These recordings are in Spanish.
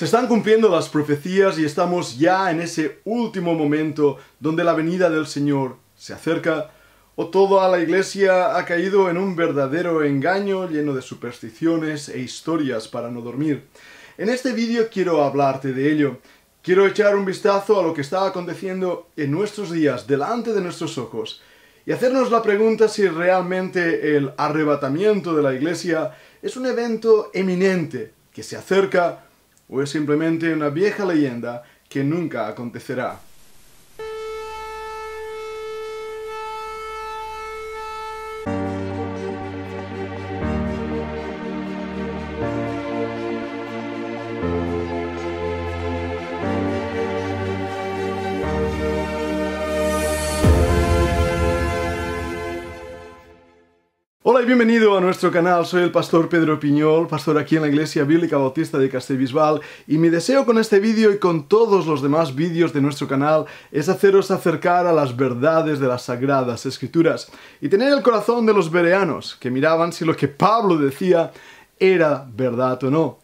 Se están cumpliendo las profecías y estamos ya en ese último momento donde la venida del Señor se acerca, o toda la iglesia ha caído en un verdadero engaño lleno de supersticiones e historias para no dormir. En este vídeo quiero hablarte de ello. Quiero echar un vistazo a lo que está aconteciendo en nuestros días delante de nuestros ojos y hacernos la pregunta si realmente el arrebatamiento de la iglesia es un evento eminente que se acerca o es simplemente una vieja leyenda que nunca acontecerá. Hola y bienvenido a nuestro canal, soy el pastor Pedro Piñol, pastor aquí en la Iglesia Bíblica Bautista de Castellbisbal, y mi deseo con este vídeo y con todos los demás vídeos de nuestro canal es haceros acercar a las verdades de las Sagradas Escrituras y tener el corazón de los bereanos, que miraban si lo que Pablo decía era verdad o no.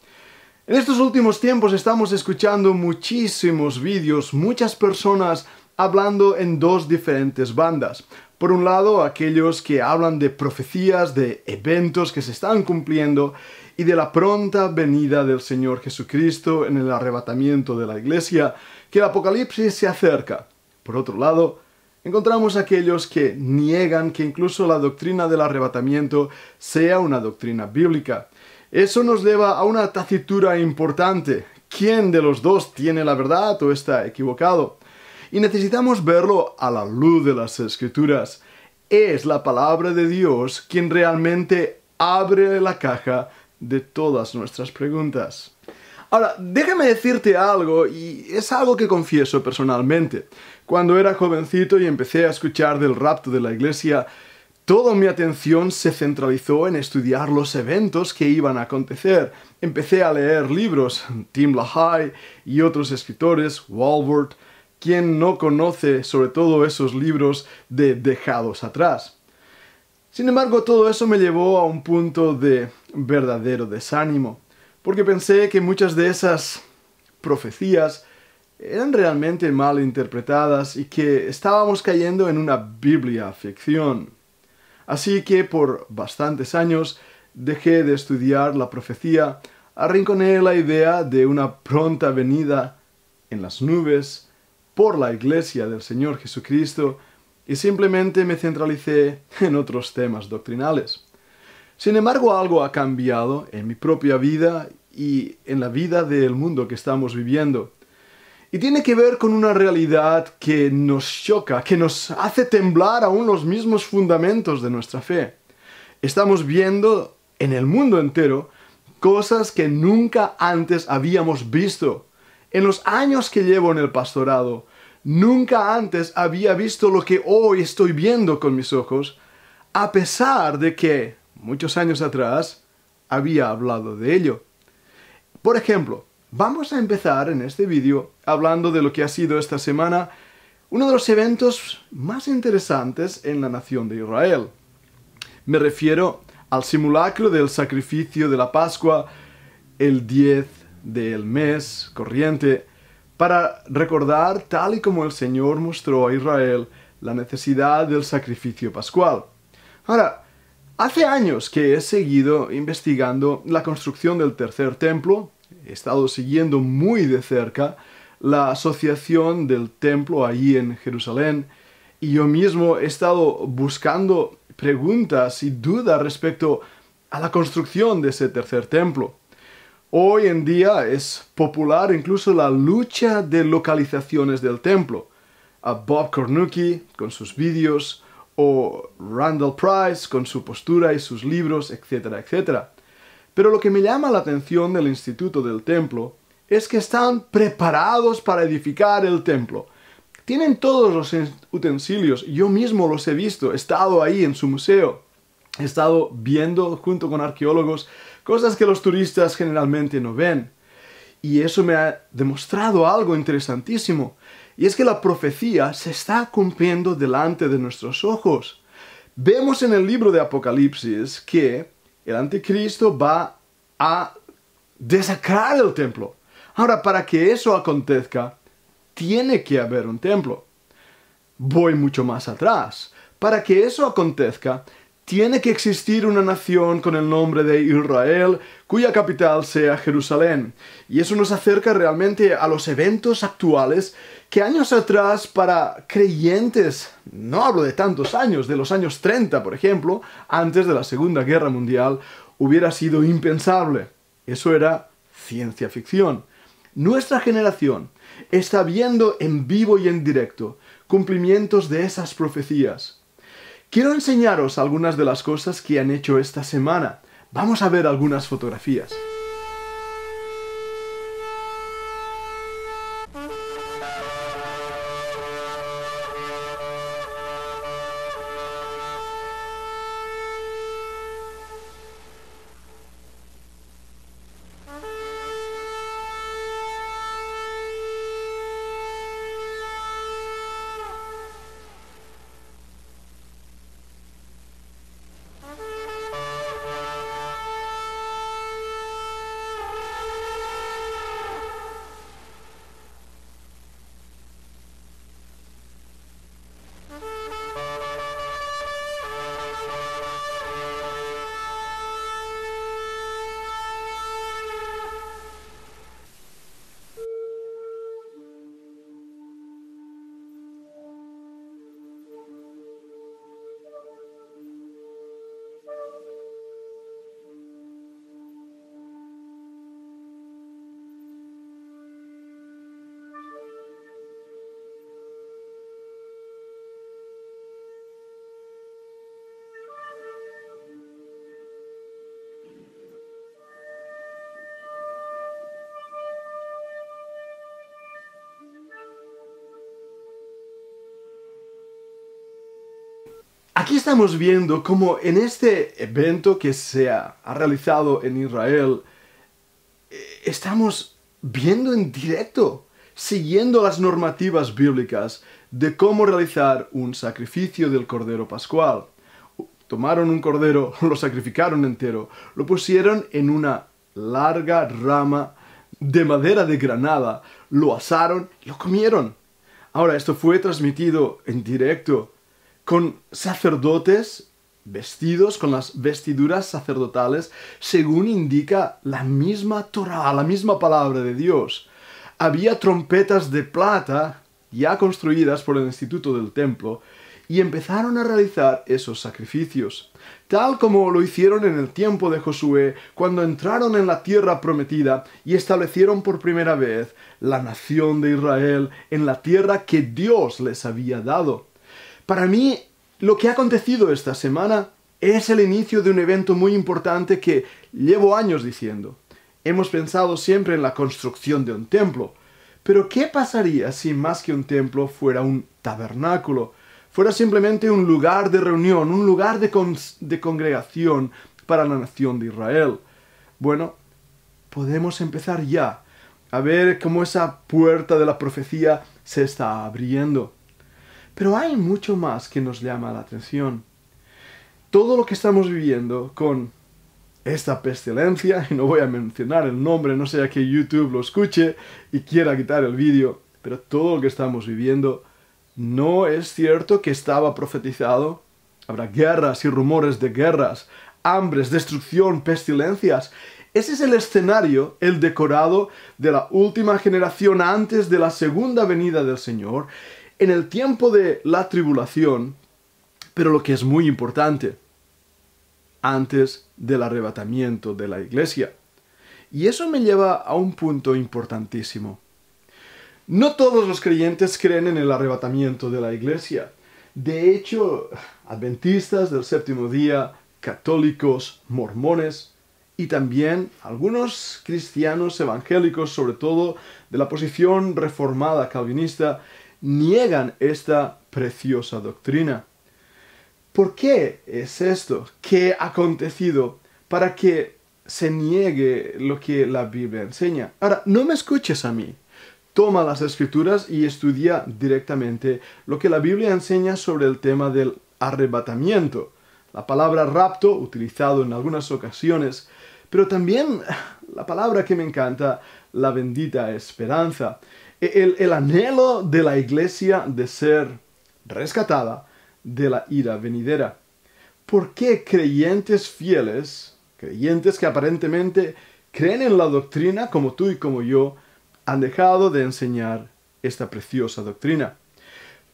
En estos últimos tiempos estamos escuchando muchísimos vídeos, muchas personas hablando en dos diferentes bandas. Por un lado, aquellos que hablan de profecías, de eventos que se están cumpliendo y de la pronta venida del Señor Jesucristo en el arrebatamiento de la iglesia, que el Apocalipsis se acerca. Por otro lado, encontramos aquellos que niegan que incluso la doctrina del arrebatamiento sea una doctrina bíblica. Eso nos lleva a una tacitura importante. ¿Quién de los dos tiene la verdad o está equivocado? Y necesitamos verlo a la luz de las Escrituras. Es la palabra de Dios quien realmente abre la caja de todas nuestras preguntas. Ahora, déjame decirte algo, y es algo que confieso personalmente. Cuando era jovencito y empecé a escuchar del rapto de la iglesia, toda mi atención se centralizó en estudiar los eventos que iban a acontecer. Empecé a leer libros, Tim LaHaye y otros escritores, Walvoord. ¿Quién no conoce sobre todo esos libros de dejados atrás? Sin embargo, todo eso me llevó a un punto de verdadero desánimo, porque pensé que muchas de esas profecías eran realmente mal interpretadas y que estábamos cayendo en una Biblia ficción. Así que por bastantes años dejé de estudiar la profecía, arrinconé la idea de una pronta venida en las nubes por la iglesia del Señor Jesucristo y simplemente me centralicé en otros temas doctrinales. Sin embargo, algo ha cambiado en mi propia vida y en la vida del mundo que estamos viviendo. Y tiene que ver con una realidad que nos choca, que nos hace temblar aún los mismos fundamentos de nuestra fe. Estamos viendo en el mundo entero cosas que nunca antes habíamos visto. En los años que llevo en el pastorado, nunca antes había visto lo que hoy estoy viendo con mis ojos, a pesar de que, muchos años atrás, había hablado de ello. Por ejemplo, vamos a empezar en este vídeo hablando de lo que ha sido esta semana uno de los eventos más interesantes en la nación de Israel. Me refiero al simulacro del sacrificio de la Pascua, el 10 del mes corriente, para recordar, tal y como el Señor mostró a Israel, la necesidad del sacrificio pascual. Ahora, hace años que he seguido investigando la construcción del tercer templo, he estado siguiendo muy de cerca la asociación del templo allí en Jerusalén, y yo mismo he estado buscando preguntas y dudas respecto a la construcción de ese tercer templo. Hoy en día es popular incluso la lucha de localizaciones del templo. A Bob Cornucci con sus vídeos, o Randall Price con su postura y sus libros, etcétera, etcétera. Pero lo que me llama la atención del Instituto del Templo es que están preparados para edificar el templo. Tienen todos los utensilios, yo mismo los he visto, he estado ahí en su museo. He estado viendo junto con arqueólogos cosas que los turistas generalmente no ven. Y eso me ha demostrado algo interesantísimo. Y es que la profecía se está cumpliendo delante de nuestros ojos. Vemos en el libro de Apocalipsis que el anticristo va a desacrar el templo. Ahora, para que eso acontezca, tiene que haber un templo. Voy mucho más atrás. Para que eso acontezca, tiene que existir una nación con el nombre de Israel, cuya capital sea Jerusalén. Y eso nos acerca realmente a los eventos actuales que años atrás para creyentes, no hablo de tantos años, de los años 30, por ejemplo, antes de la Segunda Guerra Mundial, hubiera sido impensable. Eso era ciencia ficción. Nuestra generación está viendo en vivo y en directo cumplimientos de esas profecías. Quiero enseñaros algunas de las cosas que han hecho esta semana. Vamos a ver algunas fotografías. Aquí estamos viendo cómo en este evento que se ha realizado en Israel, estamos viendo en directo, siguiendo las normativas bíblicas de cómo realizar un sacrificio del Cordero Pascual. Tomaron un cordero, lo sacrificaron entero, lo pusieron en una larga rama de madera de granada, lo asaron y lo comieron. Ahora, esto fue transmitido en directo con sacerdotes vestidos con las vestiduras sacerdotales según indica la misma Torá, la misma palabra de Dios. Había trompetas de plata ya construidas por el Instituto del Templo y empezaron a realizar esos sacrificios, tal como lo hicieron en el tiempo de Josué cuando entraron en la tierra prometida y establecieron por primera vez la nación de Israel en la tierra que Dios les había dado. Para mí, lo que ha acontecido esta semana es el inicio de un evento muy importante que llevo años diciendo. Hemos pensado siempre en la construcción de un templo, pero ¿qué pasaría si más que un templo fuera un tabernáculo? Fuera simplemente un lugar de reunión, un lugar de congregación para la nación de Israel. Bueno, podemos empezar ya a ver cómo esa puerta de la profecía se está abriendo. Pero hay mucho más que nos llama la atención. Todo lo que estamos viviendo con esta pestilencia, y no voy a mencionar el nombre, no sea que YouTube lo escuche y quiera quitar el vídeo, pero todo lo que estamos viviendo, ¿no es cierto que estaba profetizado? Habrá guerras y rumores de guerras, hambres, destrucción, pestilencias. Ese es el escenario, el decorado de la última generación antes de la segunda venida del Señor, en el tiempo de la tribulación, pero lo que es muy importante, antes del arrebatamiento de la iglesia. Y eso me lleva a un punto importantísimo. No todos los creyentes creen en el arrebatamiento de la iglesia. De hecho, adventistas del séptimo día, católicos, mormones y también algunos cristianos evangélicos, sobre todo de la posición reformada calvinista, niegan esta preciosa doctrina. ¿Por qué es esto? ¿Qué ha acontecido para que se niegue lo que la Biblia enseña? Ahora, no me escuches a mí. Toma las Escrituras y estudia directamente lo que la Biblia enseña sobre el tema del arrebatamiento. La palabra rapto, utilizado en algunas ocasiones, pero también la palabra que me encanta, la bendita esperanza, el anhelo de la iglesia de ser rescatada de la ira venidera. ¿Por qué creyentes fieles, creyentes que aparentemente creen en la doctrina como tú y como yo, han dejado de enseñar esta preciosa doctrina?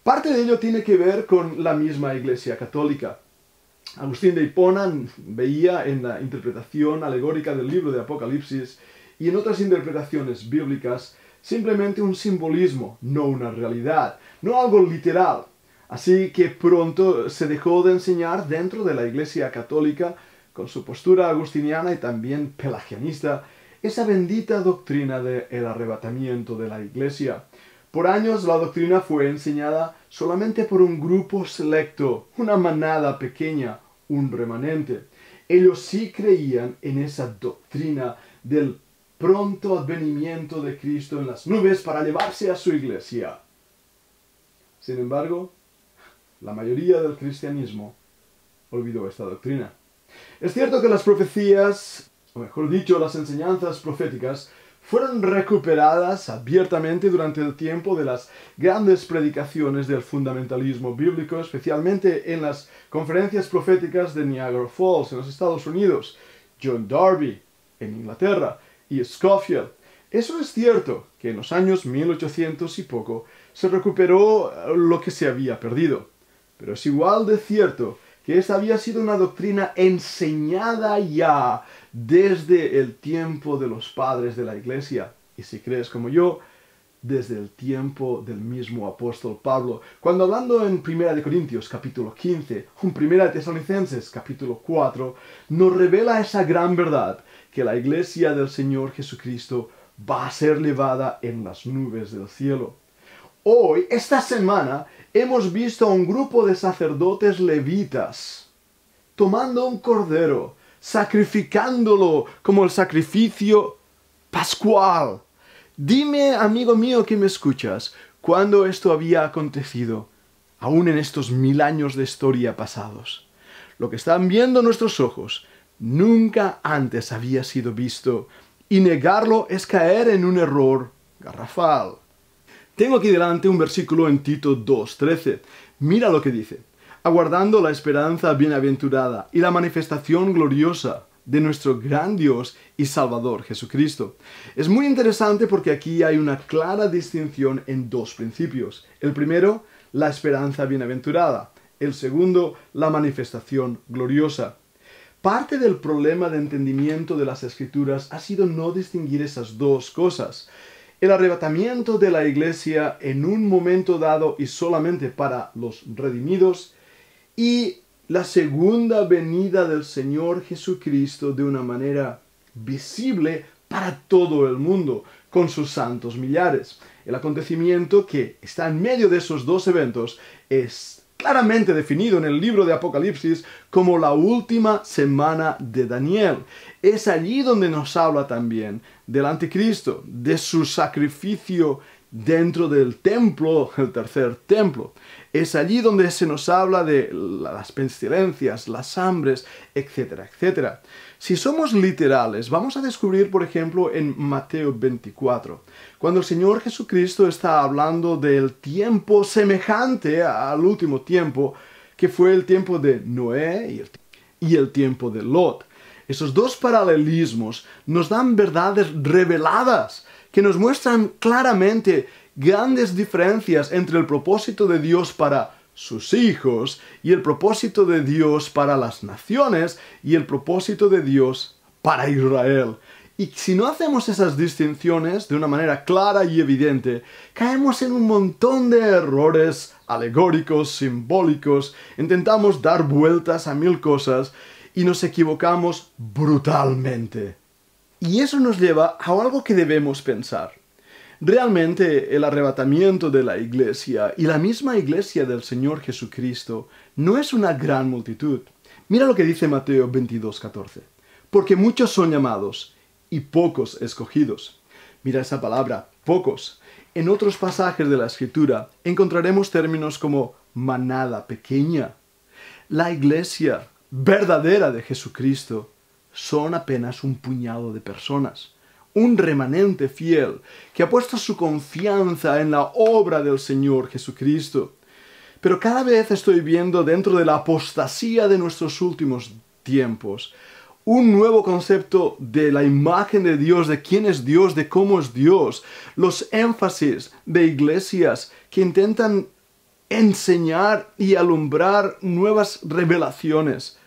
Parte de ello tiene que ver con la misma Iglesia Católica. Agustín de Hipona veía en la interpretación alegórica del libro de Apocalipsis y en otras interpretaciones bíblicas simplemente un simbolismo, no una realidad, no algo literal. Así que pronto se dejó de enseñar dentro de la Iglesia Católica, con su postura agustiniana y también pelagianista, esa bendita doctrina del arrebatamiento de la Iglesia. Por años la doctrina fue enseñada solamente por un grupo selecto, una manada pequeña, un remanente. Ellos sí creían en esa doctrina del pronto advenimiento de Cristo en las nubes para llevarse a su iglesia. Sin embargo, la mayoría del cristianismo olvidó esta doctrina. Es cierto que las profecías, o mejor dicho, las enseñanzas proféticas, fueron recuperadas abiertamente durante el tiempo de las grandes predicaciones del fundamentalismo bíblico, especialmente en las conferencias proféticas de Niagara Falls, en los Estados Unidos, John Darby, en Inglaterra, y Scofield. Eso es cierto, que en los años 1800 y poco se recuperó lo que se había perdido. Pero es igual de cierto que esta había sido una doctrina enseñada ya desde el tiempo de los padres de la Iglesia. Y si crees como yo, desde el tiempo del mismo apóstol Pablo, cuando hablando en 1 Corintios capítulo 15, o en 1 Tesalonicenses capítulo 4, nos revela esa gran verdad, que la Iglesia del Señor Jesucristo va a ser llevada en las nubes del cielo. Hoy, esta semana, hemos visto a un grupo de sacerdotes levitas tomando un cordero, sacrificándolo como el sacrificio pascual. Dime, amigo mío que me escuchas, ¿cuándo esto había acontecido? Aún en estos 1000 años de historia pasados. Lo que están viendo nuestros ojos nunca antes había sido visto, y negarlo es caer en un error garrafal. Tengo aquí delante un versículo en Tito 2:13. Mira lo que dice: aguardando la esperanza bienaventurada y la manifestación gloriosa de nuestro gran Dios y Salvador Jesucristo. Es muy interesante porque aquí hay una clara distinción en dos principios. El primero, la esperanza bienaventurada. El segundo, la manifestación gloriosa. Parte del problema de entendimiento de las Escrituras ha sido no distinguir esas dos cosas. El arrebatamiento de la iglesia en un momento dado y solamente para los redimidos, y la segunda venida del Señor Jesucristo de una manera visible para todo el mundo, con sus santos millares. El acontecimiento que está en medio de esos dos eventos es claramente definido en el libro de Apocalipsis como la última semana de Daniel. Es allí donde nos habla también del anticristo, de su sacrificio dentro del templo, el tercer templo. Es allí donde se nos habla de las pestilencias, las hambres, etcétera, etcétera. Si somos literales, vamos a descubrir, por ejemplo, en Mateo 24, cuando el Señor Jesucristo está hablando del tiempo semejante al último tiempo, que fue el tiempo de Noé y el tiempo de Lot. Esos dos paralelismos nos dan verdades reveladas que nos muestran claramente grandes diferencias entre el propósito de Dios para sus hijos y el propósito de Dios para las naciones y el propósito de Dios para Israel. Y si no hacemos esas distinciones de una manera clara y evidente, caemos en un montón de errores alegóricos, simbólicos, intentamos dar vueltas a 1000 cosas y nos equivocamos brutalmente. Y eso nos lleva a algo que debemos pensar. Realmente el arrebatamiento de la iglesia y la misma iglesia del Señor Jesucristo no es una gran multitud. Mira lo que dice Mateo 22:14. Porque muchos son llamados y pocos escogidos. Mira esa palabra, pocos. En otros pasajes de la Escritura encontraremos términos como manada pequeña. La iglesia verdadera de Jesucristo son apenas un puñado de personas. un remanente fiel que ha puesto su confianza en la obra del Señor Jesucristo. Pero cada vez estoy viendo dentro de la apostasía de nuestros últimos tiempos un nuevo concepto de la imagen de Dios, de quién es Dios, de cómo es Dios. Los énfasis de iglesias que intentan enseñar y alumbrar nuevas revelaciones.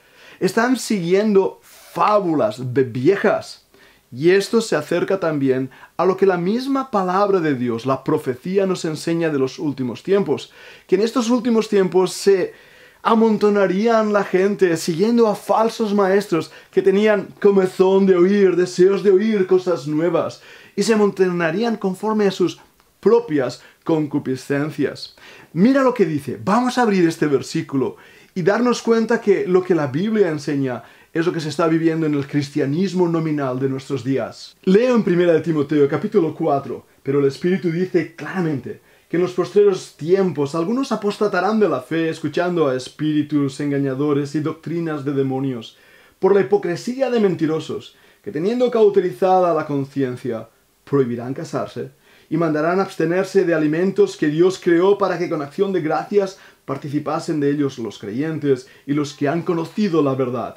Están siguiendo fábulas viejas. Y esto se acerca también a lo que la misma palabra de Dios, la profecía, nos enseña de los últimos tiempos. Que en estos últimos tiempos se amontonarían la gente siguiendo a falsos maestros que tenían comezón de oír, deseos de oír cosas nuevas, y se amontonarían conforme a sus propias concupiscencias. Mira lo que dice. Vamos a abrir este versículo y darnos cuenta que lo que la Biblia enseña es lo que se está viviendo en el cristianismo nominal de nuestros días. Leo en 1 Timoteo capítulo 4, pero el Espíritu dice claramente que en los postreros tiempos algunos apostatarán de la fe, escuchando a espíritus engañadores y doctrinas de demonios, por la hipocresía de mentirosos, que teniendo cauterizada la conciencia, prohibirán casarse y mandarán abstenerse de alimentos que Dios creó para que con acción de gracias participasen de ellos los creyentes y los que han conocido la verdad.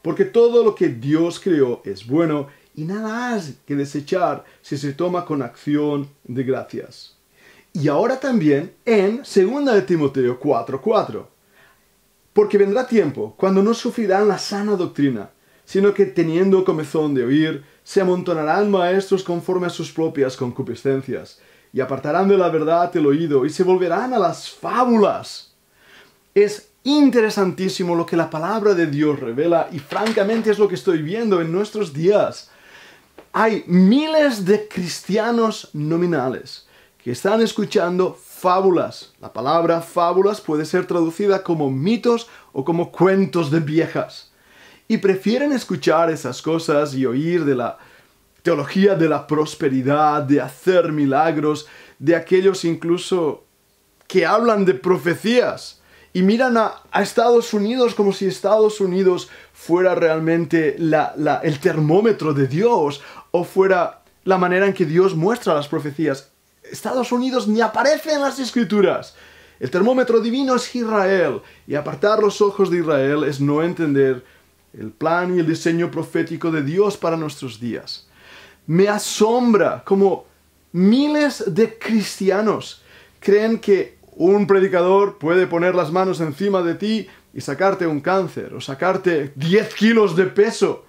Porque todo lo que Dios creó es bueno y nada hay que desechar si se toma con acción de gracias. Y ahora también en 2 Timoteo 4:4. Porque vendrá tiempo cuando no sufrirán la sana doctrina, sino que teniendo comezón de oír, se amontonarán maestros conforme a sus propias concupiscencias, y apartarán de la verdad el oído, y se volverán a las fábulas. Es interesantísimo lo que la palabra de Dios revela, y francamente es lo que estoy viendo en nuestros días. Hay miles de cristianos nominales que están escuchando fábulas. La palabra fábulas puede ser traducida como mitos o como cuentos de viejas. Y prefieren escuchar esas cosas y oír de la teología de la prosperidad, de hacer milagros, de aquellos incluso que hablan de profecías y miran a Estados Unidos como si Estados Unidos fuera realmente el termómetro de Dios o fuera la manera en que Dios muestra las profecías. Estados Unidos ni aparece en las Escrituras. El termómetro divino es Israel, y apartar los ojos de Israel es no entender el plan y el diseño profético de Dios para nuestros días. Me asombra cómo miles de cristianos creen que un predicador puede poner las manos encima de ti y sacarte un cáncer o sacarte 10 kilos de peso.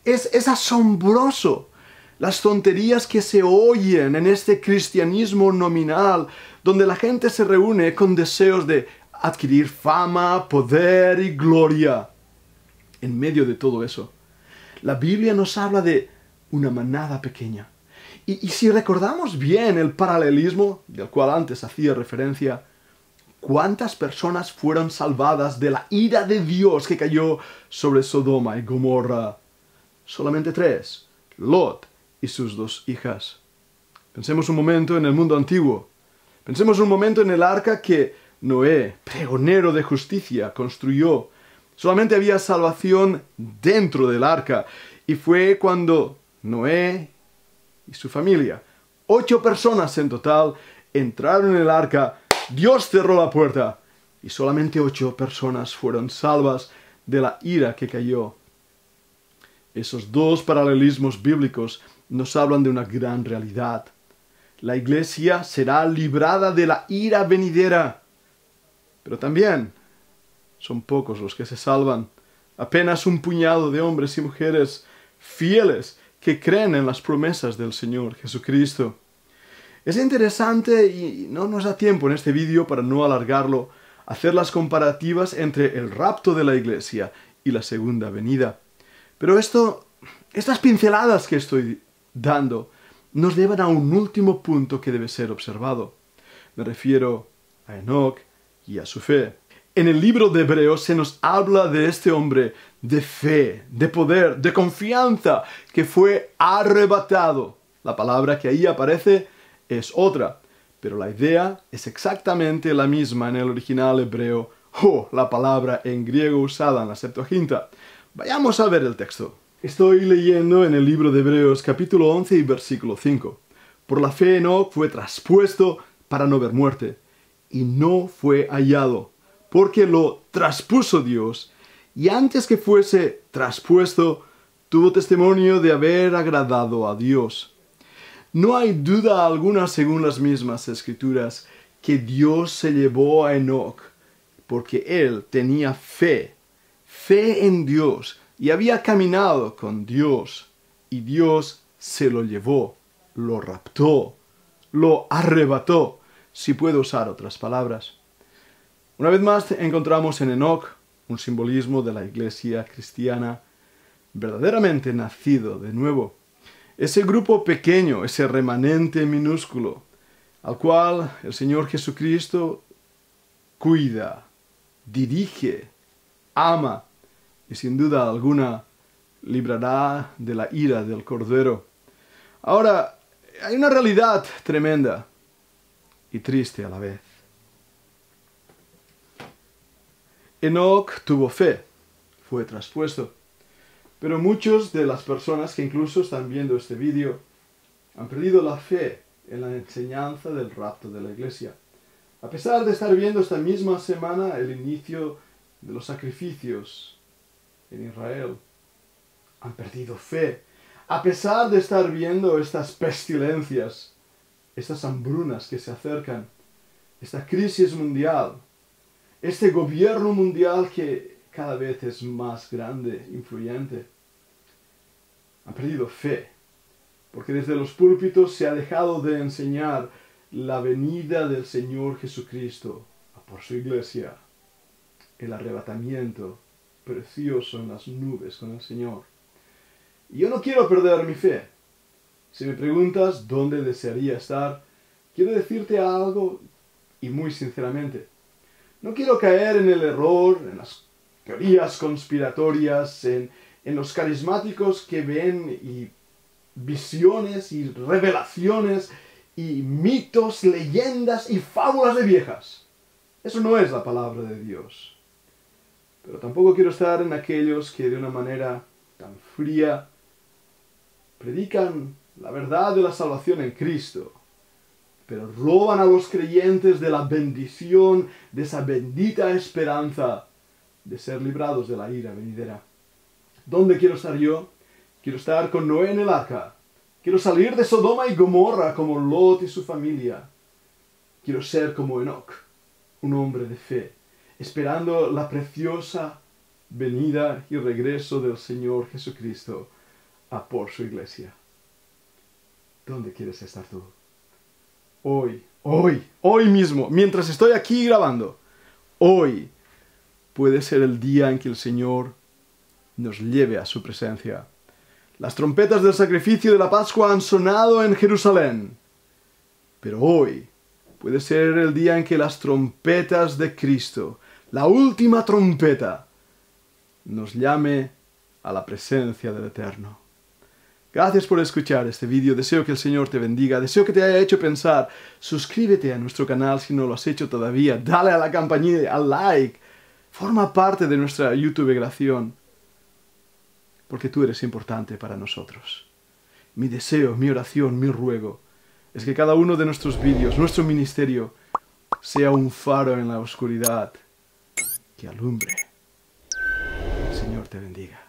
Es asombroso las tonterías que se oyen en este cristianismo nominal, donde la gente se reúne con deseos de adquirir fama, poder y gloria. En medio de todo eso, la Biblia nos habla de una manada pequeña. Y si recordamos bien el paralelismo del cual antes hacía referencia, ¿cuántas personas fueron salvadas de la ira de Dios que cayó sobre Sodoma y Gomorra? Solamente 3, Lot y sus 2 hijas. Pensemos un momento en el mundo antiguo. Pensemos un momento en el arca que Noé, pregonero de justicia, construyó. Solamente había salvación dentro del arca. Y fue cuando Noé y su familia, 8 personas en total, entraron en el arca. Dios cerró la puerta y solamente 8 personas fueron salvas de la ira que cayó. Esos 2 paralelismos bíblicos nos hablan de una gran realidad. La iglesia será librada de la ira venidera. Pero también son pocos los que se salvan. Apenas un puñado de hombres y mujeres fieles que creen en las promesas del Señor Jesucristo. Es interesante, y no nos da tiempo en este vídeo para no alargarlo, hacer las comparativas entre el rapto de la iglesia y la segunda venida. Pero estas pinceladas que estoy dando nos llevan a un último punto que debe ser observado. Me refiero a Enoc y a su fe. En el libro de Hebreos se nos habla de este hombre de fe, de poder, de confianza, que fue arrebatado. La palabra que ahí aparece es otra, pero la idea es exactamente la misma en el original hebreo, o la palabra en griego usada en la Septuaginta. Vayamos a ver el texto. Estoy leyendo en el libro de Hebreos capítulo 11 y versículo 5. Por la fe Enoc fue traspuesto para no ver muerte, y no fue hallado, porque lo traspuso Dios, y antes que fuese traspuesto, tuvo testimonio de haber agradado a Dios. No hay duda alguna, según las mismas escrituras, que Dios se llevó a Enoc, porque él tenía fe en Dios, y había caminado con Dios, y Dios se lo llevó, lo raptó, lo arrebató, si puedo usar otras palabras. Una vez más encontramos en Enoc un simbolismo de la iglesia cristiana verdaderamente nacido de nuevo. Ese grupo pequeño, ese remanente minúsculo, al cual el Señor Jesucristo cuida, dirige, ama, y sin duda alguna librará de la ira del Cordero. Ahora, hay una realidad tremenda y triste a la vez. Enoc tuvo fe, fue traspuesto, pero muchas de las personas que incluso están viendo este vídeo han perdido la fe en la enseñanza del rapto de la iglesia. A pesar de estar viendo esta misma semana el inicio de los sacrificios en Israel, han perdido fe. A pesar de estar viendo estas pestilencias, estas hambrunas que se acercan, esta crisis mundial, este gobierno mundial que cada vez es más grande, influyente, han perdido fe, porque desde los púlpitos se ha dejado de enseñar la venida del Señor Jesucristo por su iglesia, el arrebatamiento precioso en las nubes con el Señor. Y yo no quiero perder mi fe. Si me preguntas dónde desearía estar, quiero decirte algo y muy sinceramente. No quiero caer en el error, en las teorías conspiratorias, en los carismáticos que ven y visiones y revelaciones y mitos, leyendas y fábulas de viejas. Eso no es la palabra de Dios. Pero tampoco quiero estar en aquellos que de una manera tan fría predican la verdad de la salvación en Cristo, pero roban a los creyentes de la bendición, de esa bendita esperanza de ser librados de la ira venidera. ¿Dónde quiero estar yo? Quiero estar con Noé en el arca. Quiero salir de Sodoma y Gomorra como Lot y su familia. Quiero ser como Enoc, un hombre de fe, esperando la preciosa venida y regreso del Señor Jesucristo a por su iglesia. ¿Dónde quieres estar tú? Hoy mismo, mientras estoy aquí grabando, hoy puede ser el día en que el Señor nos lleve a su presencia. Las trompetas del sacrificio de la Pascua han sonado en Jerusalén, pero hoy puede ser el día en que las trompetas de Cristo, la última trompeta, nos llame a la presencia del Eterno. Gracias por escuchar este vídeo, deseo que el Señor te bendiga, deseo que te haya hecho pensar. Suscríbete a nuestro canal si no lo has hecho todavía, dale a la campanilla, al like, forma parte de nuestra YouTubeación, porque tú eres importante para nosotros. Mi deseo, mi oración, mi ruego, es que cada uno de nuestros vídeos, nuestro ministerio, sea un faro en la oscuridad que alumbre. El Señor te bendiga.